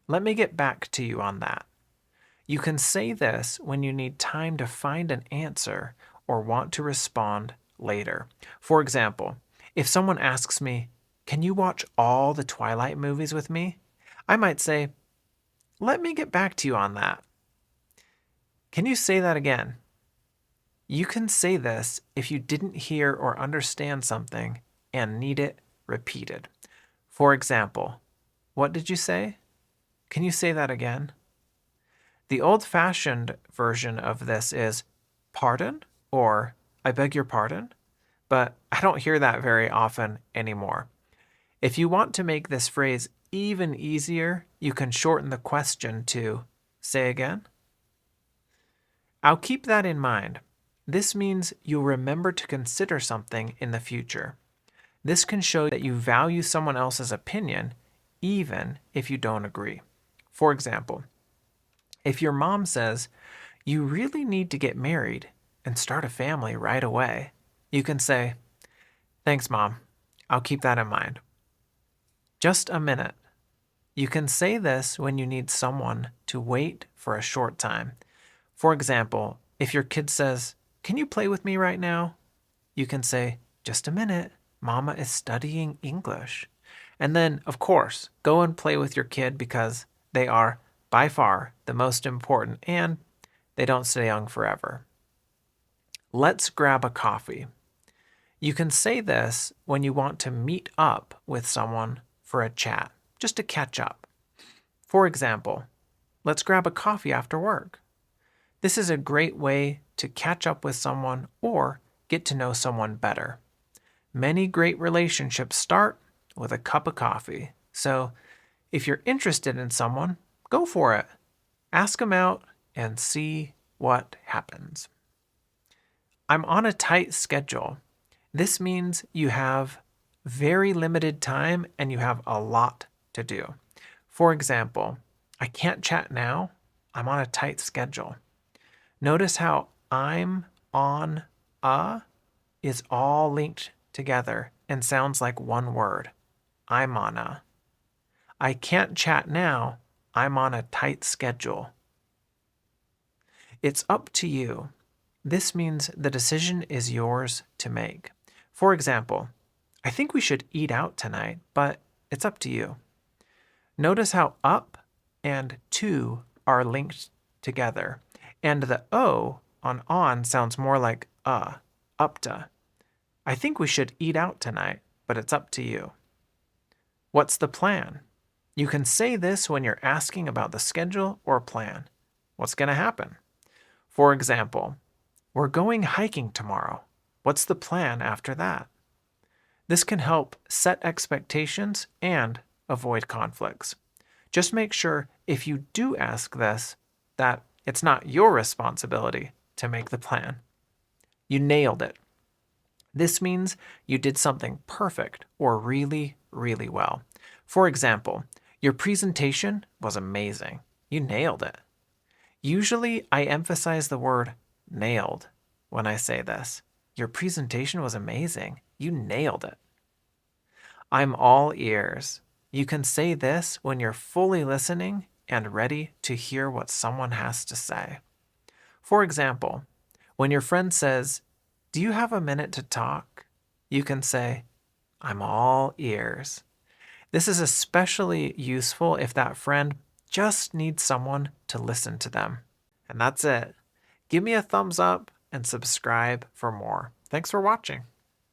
Let me get back to you on that. You can say this when you need time to find an answer or want to respond later. For example, if someone asks me, "Can you watch all the Twilight movies with me?" I might say, "Let me get back to you on that." Can you say that again? You can say this if you didn't hear or understand something and need it repeated. For example, what did you say? Can you say that again? The old-fashioned version of this is pardon or I beg your pardon, but I don't hear that very often anymore. If you want to make this phrase even easier, you can shorten the question to say again. I'll keep that in mind. This means you'll remember to consider something in the future. This can show that you value someone else's opinion even if you don't agree. For example, if your mom says, "You really need to get married and start a family right away," you can say, "Thanks, Mom. I'll keep that in mind." Just a minute. You can say this when you need someone to wait for a short time. For example, if your kid says, "Can you play with me right now?" you can say, "Just a minute. Mama is studying English." And then, of course, go and play with your kid because they are by far the most important and they don't stay young forever. Let's grab a coffee. You can say this when you want to meet up with someone for a chat, just to catch up. For example, let's grab a coffee after work. This is a great way to catch up with someone or get to know someone better. Many great relationships start with a cup of coffee. So if you're interested in someone, go for it. Ask them out and see what happens. I'm on a tight schedule. This means you have very limited time and you have a lot to do. For example, I can't chat now. I'm on a tight schedule. Notice how I'm on a is all linked together and sounds like one word. I'm on a. I can't chat now. I'm on a tight schedule. It's up to you. This means the decision is yours to make. For example, I think we should eat out tonight, but it's up to you. Notice how up and to are linked together, and the O on sounds more like up to. I think we should eat out tonight, but it's up to you. What's the plan? You can say this when you're asking about the schedule or plan. What's going to happen? For example, we're going hiking tomorrow. What's the plan after that? This can help set expectations and avoid conflicts. Just make sure if you do ask this, that it's not your responsibility to make the plan. You nailed it. This means you did something perfect or really, really well. For example, your presentation was amazing. You nailed it. Usually I emphasize the word nailed when I say this. Your presentation was amazing. You nailed it. I'm all ears. You can say this when you're fully listening and ready to hear what someone has to say. For example, when your friend says, "Do you have a minute to talk?" you can say, "I'm all ears." This is especially useful if that friend just needs someone to listen to them. And that's it. Give me a thumbs up and subscribe for more. Thanks for watching.